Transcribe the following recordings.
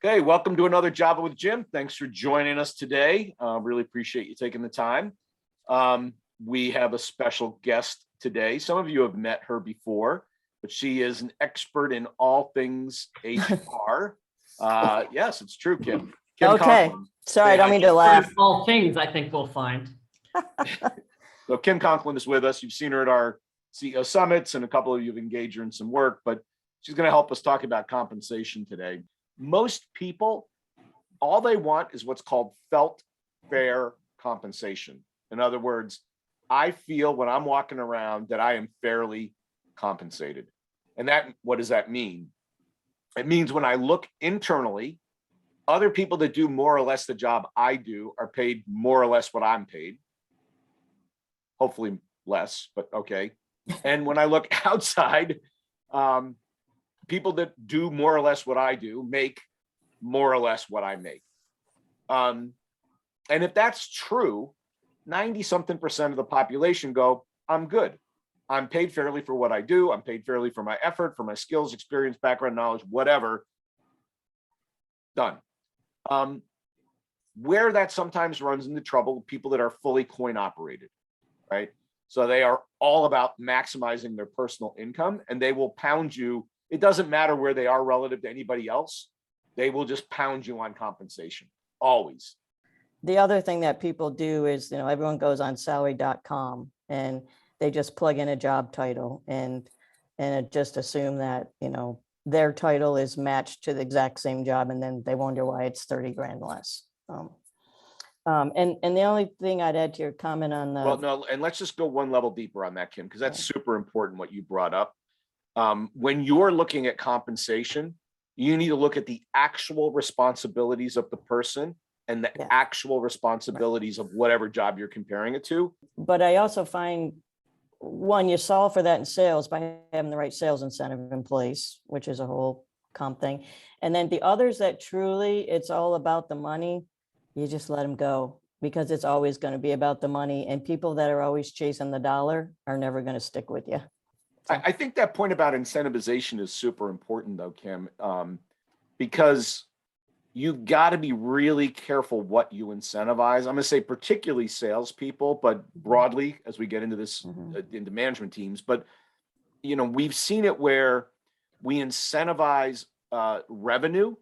Okay, welcome to another Java with Jim. Thanks for joining us today. Really appreciate you taking the time. We have a special guest today. Some of you have met her before, but she is an expert in all things HR. Yes, it's true, Kim. Kim Okay. Conklin. Sorry, I don't mean to laugh. All things I think we'll find. So Kim Conklin is with us. You've seen her at our CEO summits, and a couple of you have engaged her in some work, but she's going to help us talk about compensation today. Most people, all they want is what's called felt fair compensation. In other words, I feel when I'm walking around that I am fairly compensated. And what does that mean? It means when I look internally, other people that do more or less the job I do are paid more or less what I'm paid. Hopefully less, but okay. And when I look outside, people that do more or less what I do make more or less what I make. And if that's true, 90-something% of the population go, I'm good. I'm paid fairly for what I do. I'm paid fairly for my effort, for my skills, experience, background, knowledge, whatever. Done. Where that sometimes runs into trouble, people that are fully coin operated, right? So they are all about maximizing their personal income, and they will pound you. It doesn't matter where they are relative to anybody else. They will just pound you on compensation, always. The other thing that people do is, everyone goes on salary.com and they just plug in a job title and just assume that, their title is matched to the exact same job. And then they wonder why it's 30 grand less. And the only thing I'd add to your comment on the. Well, no, and let's just go one level deeper on that, Kim, because that's super important what you brought up. When you're looking at compensation, you need to look at the actual responsibilities of the person and the actual responsibilities of whatever job you're comparing it to. But I also find, one, you solve for that in sales by having the right sales incentive in place, which is a whole comp thing. And then the others that truly it's all about the money, you just let them go, because it's always going to be about the money. And people that are always chasing the dollar are never going to stick with you. I think that point about incentivization is super important, though, Kim, because you've got to be really careful what you incentivize. I'm going to say particularly salespeople, but broadly as we get into this, into management teams. But, we've seen it where we incentivize revenue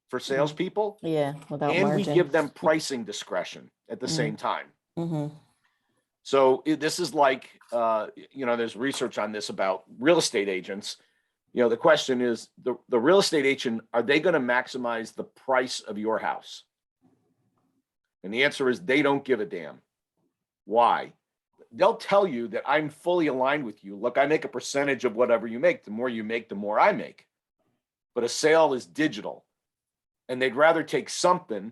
for salespeople. Yeah, without and margin. We give them pricing discretion at the same time. Mm-hmm. So this is like, there's research on this about real estate agents. The question is, the real estate agent, are they going to maximize the price of your house? And the answer is they don't give a damn. Why? They'll tell you that I'm fully aligned with you. Look, I make a percentage of whatever you make. The more you make, the more I make. But a sale is digital. And they'd rather take something,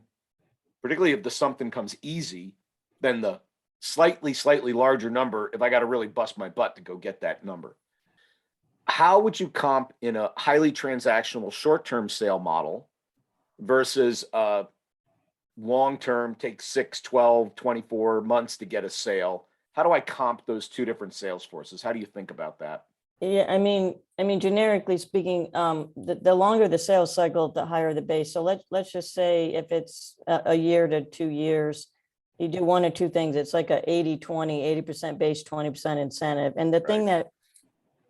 particularly if the something comes easy, than the slightly larger number if I got to really bust my butt to go get that number. How would you comp in a highly transactional short-term sale model versus a long-term, take 6, 12, 24 months to get a sale? How do I comp those two different sales forces? How do you think about that? Yeah, I mean, generically speaking, the longer the sales cycle, the higher the base. So let's just say if it's a year to 2 years, you do one or two things. It's like a 80-20, 80% base, 20% incentive. And the thing that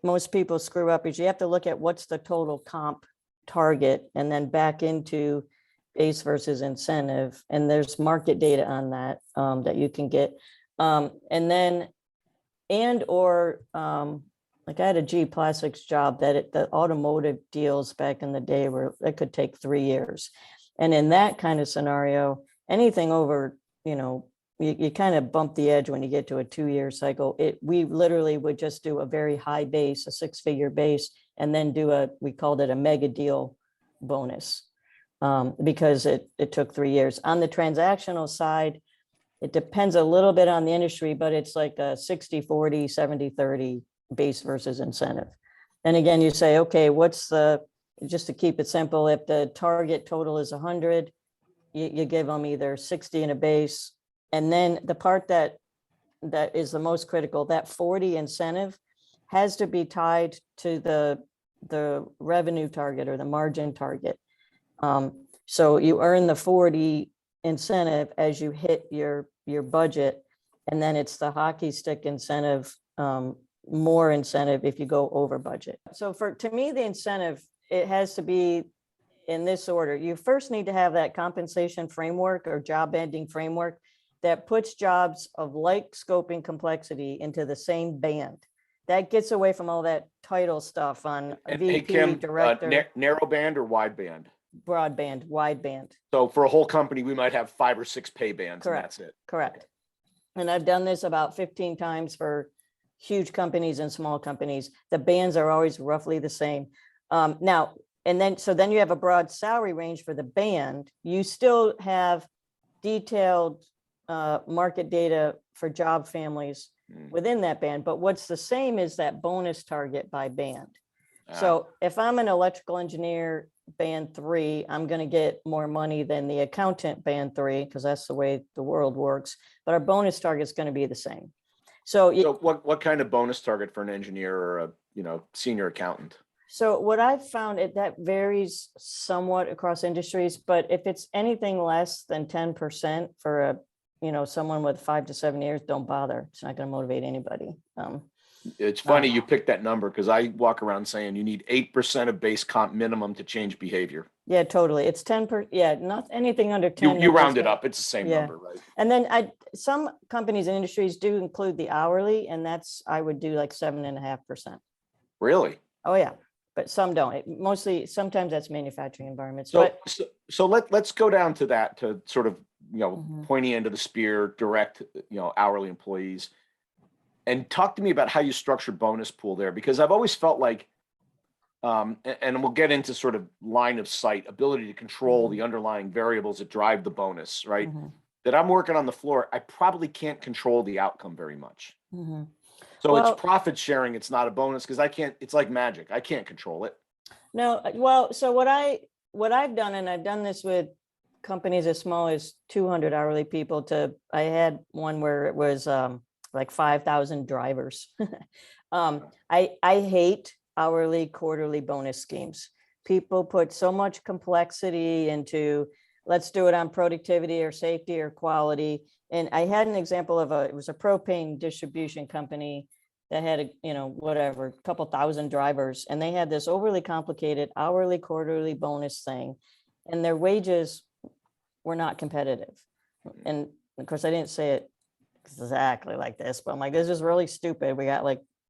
most people screw up is you have to look at what's the total comp target and then back into base versus incentive. And there's market data on that that you can get. Like I had a G Plastics job that the automotive deals back in the day where it could take 3 years. And in that kind of scenario, anything over, you kind of bump the edge when you get to a 2-year cycle. We literally would just do a very high base, a 6-figure base, and then we called it a mega deal bonus because it took 3 years. On the transactional side, it depends a little bit on the industry, but it's like a 60-40, 70-30 base versus incentive. And again, you say, okay, just to keep it simple, if the target total is 100, you give them either 60 in a base. And then the part that is the most critical, that 40 incentive has to be tied to the revenue target or the margin target. So you earn the 40 incentive as you hit your budget. And then it's the hockey stick incentive, more incentive if you go over budget. So to me, the incentive, it has to be in this order. You first need to have that compensation framework or job banding framework that puts jobs of like scope and complexity into the same band. That gets away from all that title stuff on And hey, VP, Kim, director, narrow band or wide band? broadband, wideband. So for a whole company, we might have 5 or 6 pay bands, and Correct. that's it. Correct. And I've done this about 15 times for huge companies and small companies. The bands are always roughly the same. Now, and then, so then you have a broad salary range for the band. You still have detailed market data for job families within that band. But what's the same is that bonus target by band. So if I'm an electrical engineer band 3, I'm going to get more money than the accountant band 3, because that's the way the world works. But our bonus target is going to be the same. So what kind of bonus target for an engineer or a senior accountant? So what I've found, that varies somewhat across industries, but if it's anything less than 10% for someone with 5 to 7 years, don't bother. It's not going to motivate anybody. It's funny you picked that number, because I walk around saying you need 8% of base comp minimum to change behavior. Yeah, totally. It's 10%. Yeah, not anything under 10. You round it up. It's the same Yeah. number, right? And then some companies and industries do include the hourly, and I would do like 7.5%. Really? Oh yeah, but some don't. Mostly, sometimes that's manufacturing environments. So let's go down to that, to sort of Mhm. pointy end of the spear, direct hourly employees, and talk to me about how you structure bonus pool there, because I've always felt like, and we'll get into sort of line of sight, ability to control the underlying variables that drive the bonus, right? Mhm. That I'm working on the floor, I probably can't control the outcome very much. Mhm. So Well- it's profit sharing. It's not a bonus, because I can't. It's like magic. I can't control it. No, well, so what I've done, and I've done this with companies as small as 200 hourly people I had one where it was like 5,000 drivers. I hate hourly quarterly bonus schemes. People put so much complexity into, let's do it on productivity or safety or quality. And I had an example of it was a propane distribution company that had a couple thousand drivers, and they had this overly complicated hourly quarterly bonus thing, and their wages were not competitive. And of course I didn't say it exactly like this, but I'm like, this is really stupid. We got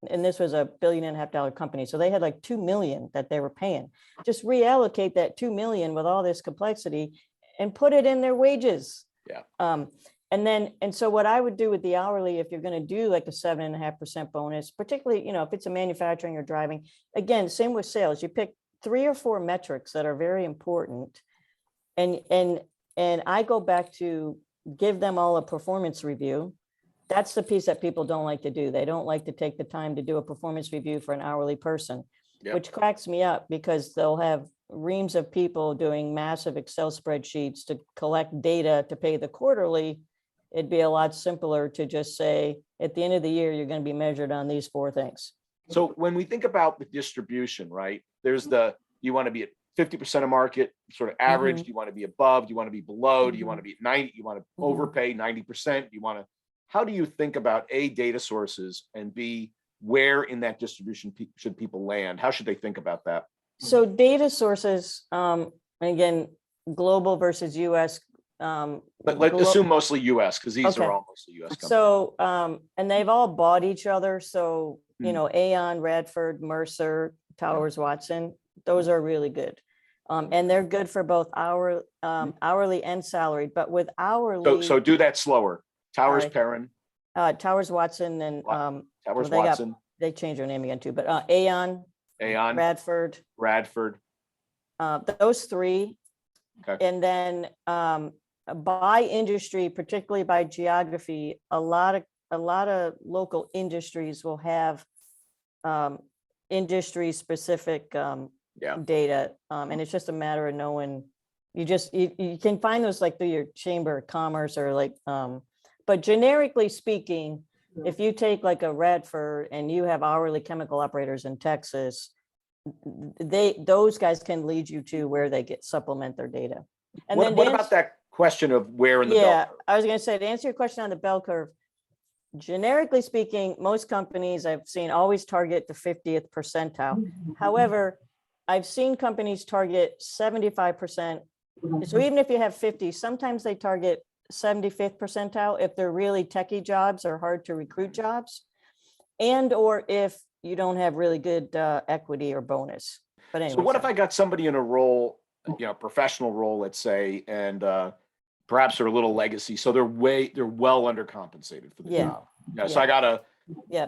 and this was $1.5 billion company, so they had like 2 million that they were paying. Just reallocate that 2 million with all this complexity and put it in their wages. Yeah. And so what I would do with the hourly, if you're going to do like a 7.5% bonus, particularly, if it's a manufacturing or driving, again, same with sales, you pick 3 or 4 metrics that are very important. And I go back to give them all a performance review. That's the piece that people don't like to do. They don't like to take the time to do a performance review for an hourly person, which cracks me up, because they'll have reams of people doing massive Excel spreadsheets to collect data to pay the quarterly. It'd be a lot simpler to just say, at the end of the year, you're going to be measured on these 4 things. So when we think about the distribution, right, there's you want to be at 50% of market, sort of average. Do you want to be above? Do you want to be below? Do you want to be at 90? You want to overpay 90%? How do you think about A, data sources, and B, where in that distribution should people land? How should they think about that? So data sources, again, global versus US. Let's assume mostly US, because these are all mostly US companies. So, and they've all bought each other. So, Aon, Radford, Mercer, Towers Watson, those are really good. And they're good for both hourly and salaried, but with hourly. So do that slower. Towers Perrin. Towers Watson and Towers Watson. They changed their name again too, but Aon, Radford. Those 3. Okay. And then by industry, particularly by geography, a lot of local industries will have industry specific data, and it's just a matter of knowing. You can find those like through your chamber of commerce or like, but generically speaking, if you take like a Radford and you have hourly chemical operators in Texas, those guys can lead you to where they get supplement their data. And What, then what to about answer- that question of where in the Yeah, bell curve? I was gonna say, to answer your question on the bell curve, generically speaking, most companies I've seen always target the 50th percentile. However, I've seen companies target 75%. So even if you have 50, sometimes they target 75th percentile if they're really techie jobs or hard to recruit jobs. And or if you don't have really good equity or bonus. But anyway. So what if I got somebody in a role, professional role, let's say, and perhaps they're a little legacy, so they're well undercompensated for the Yeah. job. Yeah. So Yeah. I got a Yeah,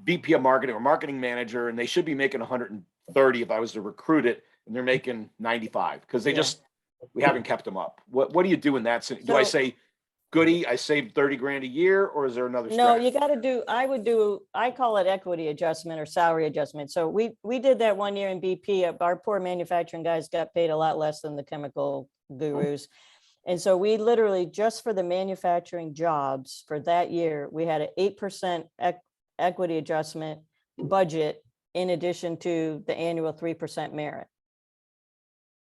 VP of marketing or marketing manager, and they should be making 130 if I was to recruit it, and they're making 95 because Yeah. we haven't kept them up. What do you do in that scenario? Do I So- say, goody, I saved 30 grand a year, or is there another no, strategy? you got to do, I call it equity adjustment or salary adjustment. So we did that one year in BP. Our poor manufacturing guys got paid a lot less than the chemical gurus. And so we literally, just for the manufacturing jobs for that year, we had an 8% equity adjustment budget in addition to the annual 3% merit.